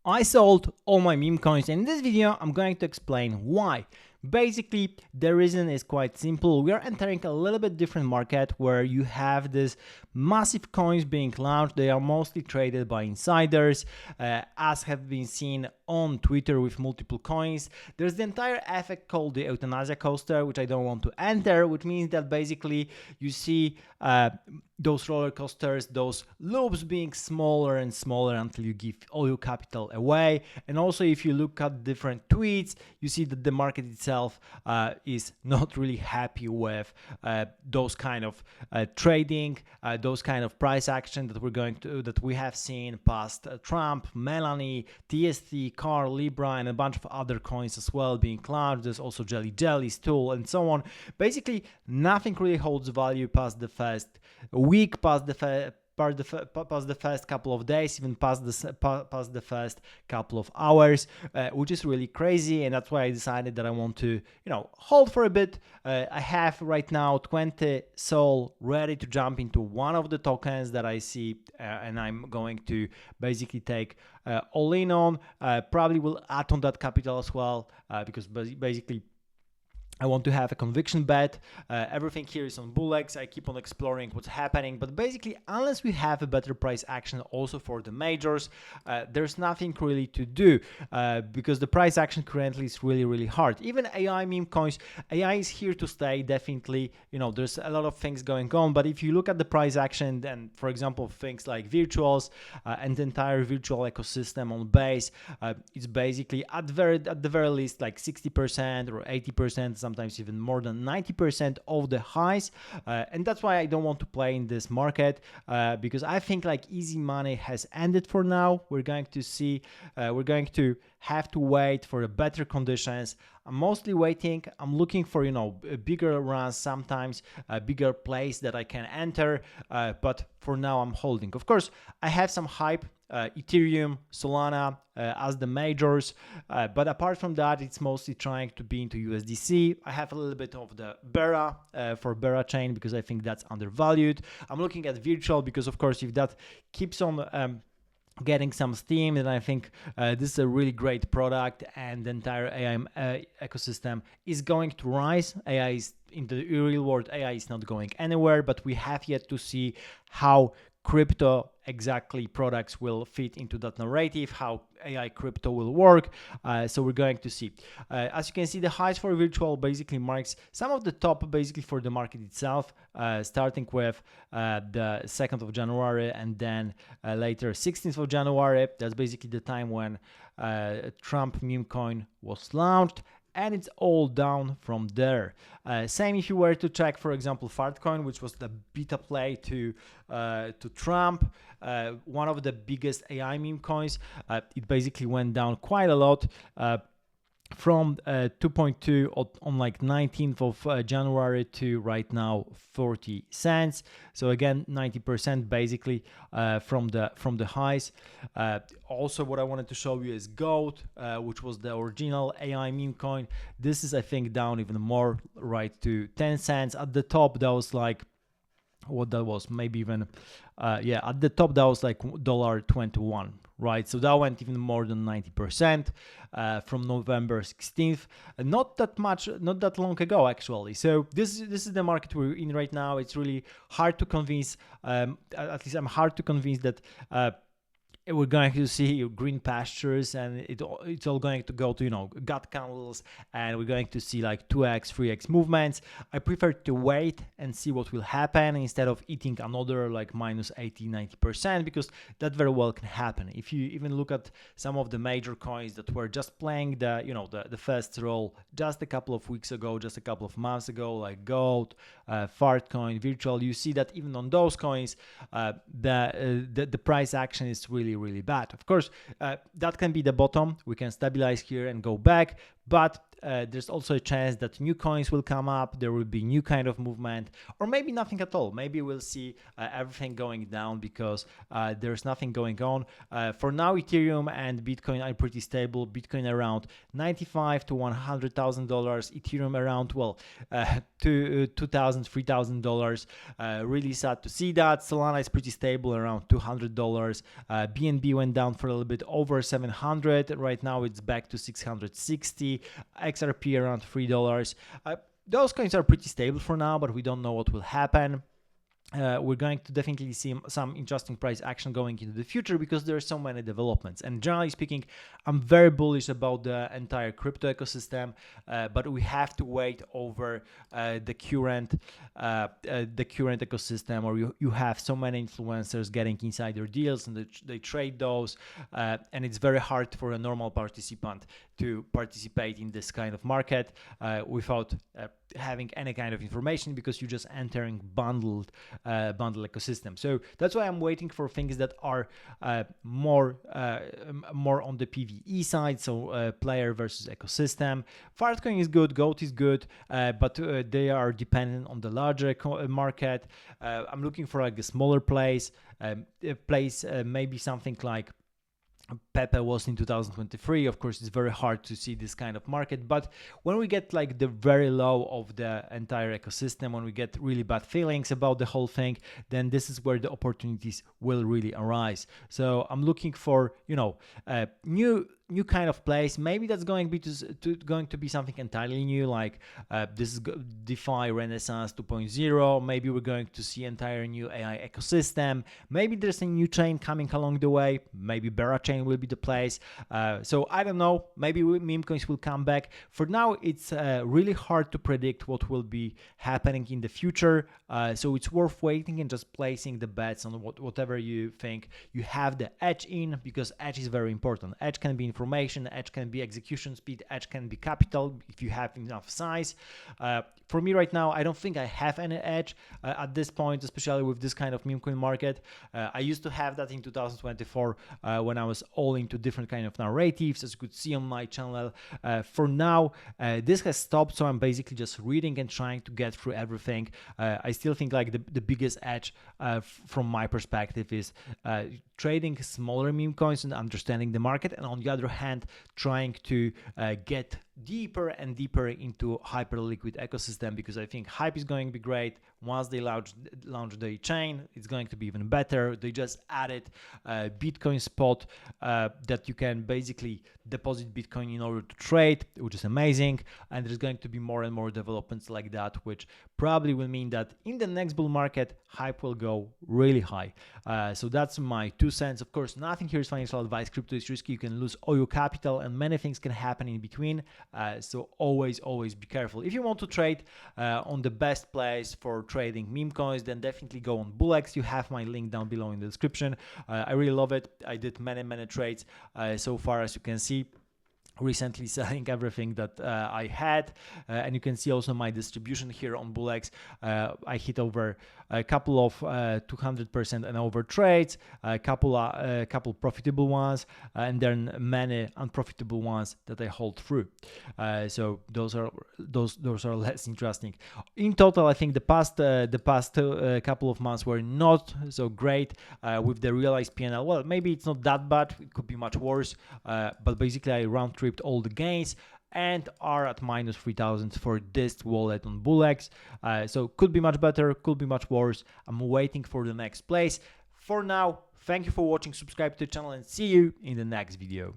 I sold all my meme coins, and in this video I'm going to explain why. Basically, the reason is quite simple. We are entering a little bit different market where you have this massive coins being launched. They are mostly traded by insiders, as have been seen on Twitter with multiple coins. There's the entire effect called the euthanasia coaster, which I don't want to enter, which means that basically you see those roller coasters, those loops being smaller and smaller until you give all your capital away. And also, if you look at different tweets, you see that the market itself is not really happy with those kind of trading, those kind of price action that we have seen past Trump, Melanie, TST, Car, Libra, and a bunch of other coins as well being launched. There's also Jelly, Stool, and so on. Basically, nothing really holds value past the first week, past the first couple of days, even past the first couple of hours, which is really crazy. And that's why I decided that I want to, hold for a bit. I have right now 20 SOL ready to jump into one of the tokens that I see, and I'm going to basically take all in on. Probably will add on that capital as well, because basically I want to have a conviction bet. Everything here is on Bullx. I keep on exploring what's happening, but basically, unless we have a better price action also for the majors, there's nothing really to do, because the price action currently is really, really hard. Even AI meme coins, AI is here to stay, definitely. There's a lot of things going on, but if you look at the price action, then, for example, things like virtuals and the entire virtual ecosystem on base, it's basically at the very least like 60% or 80%, sometimes even more than 90% of the highs, and that's why I don't want to play in this market, because I think like easy money has ended for now. We're going to have to wait for better conditions. I'm mostly waiting. I'm looking for bigger runs, sometimes a bigger place that I can enter, but for now I'm holding. Of course, I have some hype, Ethereum, Solana as the majors, but apart from that, it's mostly trying to be into USDC. I have a little bit of the Bera for Bera chain because I think that's undervalued. I'm looking at virtual because, of course, if that keeps on getting some steam, and I think this is a really great product, and the entire AI ecosystem is going to rise. AI is in the real world. AI is not going anywhere, but we have yet to see how crypto exactly products will fit into that narrative, how AI crypto will work. So we're going to see. As you can see, the highs for virtual basically marks some of the top basically for the market itself, starting with the 2nd of January and then later 16th of January. That's basically the time when Trump meme coin was launched, and it's all down from there. Same if you were to check, for example, Fartcoin, which was the beta play to Trump, one of the biggest AI meme coins. It basically went down quite a lot, from 2.2 on like 19th of January to right now 40 cents. So again, 90% basically from the highs. Also, what I wanted to show you is gold, which was the original AI meme coin. This is, I think, down even more, right to 10 cents. At the top, that was like, what that was, maybe even at the top that was like $1.21, right? So that went even more than 90% from November 16th. Not that long ago actually. So this is the market we're in right now. It's really hard to convince, at least I'm hard to convince that we're going to see green pastures, and it's all going to go to gut candles, and we're going to see like 2x 3x movements. I prefer to wait and see what will happen instead of eating another like minus 80-90%, because that very well can happen. If you even look at some of the major coins that were just playing the first role just a couple of weeks ago, just a couple of months ago, like gold, Fartcoin, virtual, you see that even on those coins the price action is really bad. Of course, that can be the bottom. We can stabilize here and go back, but there's also a chance that new coins will come up, there will be new kind of movement, or maybe nothing at all. Maybe we'll see everything going down because there's nothing going on. For now, Ethereum and Bitcoin are pretty stable. Bitcoin around $95,000 to $100,000, Ethereum around, well, to $2,000, $3,000. Really sad to see that. Solana is pretty stable around $200. BNB went down for a little bit over 700. Right now it's back to 660. XRP around $3. Those coins are pretty stable for now, but we don't know what will happen. We're going to definitely see some interesting price action going into the future because there are so many developments. And generally speaking, I'm very bullish about the entire crypto ecosystem, but we have to wait over the current ecosystem, or you have so many influencers getting insider deals and they trade those, and it's very hard for a normal participant to participate in this kind of market without having any kind of information, because you're just entering bundle ecosystem. So that's why I'm waiting for things that are more on the PvE side, so player versus ecosystem. Fartcoin is good, Goat is good, but they are dependent on the larger market. I'm looking for like a smaller place, maybe something like Pepe was in 2023. Of course, it's very hard to see this kind of market, but when we get like the very low of the entire ecosystem, when we get really bad feelings about the whole thing, then this is where the opportunities will really arise. So I'm looking for, new kind of place. Maybe that's going to be something entirely new, like this is DeFi Renaissance 2.0. Maybe we're going to see entire new AI ecosystem. Maybe there's a new chain coming along the way. Maybe Bera chain will be the place. So I don't know. Maybe meme coins will come back. For now, it's really hard to predict what will be happening in the future. So it's worth waiting and just placing the bets on whatever you think you have the edge in, because edge is very important. Edge can be information, edge can be execution speed, edge can be capital if you have enough size. For me right now, I don't think I have any edge at this point, especially with this kind of meme coin market. I used to have that in 2024 when I was all into different kind of narratives, as you could see on my channel. For now, this has stopped, so I'm basically just reading and trying to get through everything. I still think like the biggest edge from my perspective is trading smaller meme coins and understanding the market, and on the other hand, trying to get deeper and deeper into Hyperliquid ecosystem, because I think Hype is going to be great. Once they launch the chain, it's going to be even better. They just added Bitcoin spot that you can basically deposit Bitcoin in order to trade, which is amazing. And there's going to be more and more developments like that, which probably will mean that in the next bull market, Hype will go really high. So that's my 2 cents. Of course, nothing here is financial advice. Crypto is risky. You can lose all your capital and many things can happen in between. So always be careful. If you want to trade on the best place for trading meme coins, then definitely go on Bullx. You have my link down below in the description. I really love it. I did many trades so far, as you can see. Recently selling everything that I had, and you can see also my distribution here on Bullx. I hit over a couple of 200% and over trades, a couple profitable ones, and then many unprofitable ones that I hold through. So those are less interesting. In total, I think the past couple of months were not so great with the realized PNL. Well, maybe it's not that bad. It could be much worse, but basically I round tripped all the gains and are at minus 3,000 for this wallet on Bullx. So could be much better, could be much worse. I'm waiting for the next place. For now, thank you for watching, subscribe to the channel, and see you in the next video.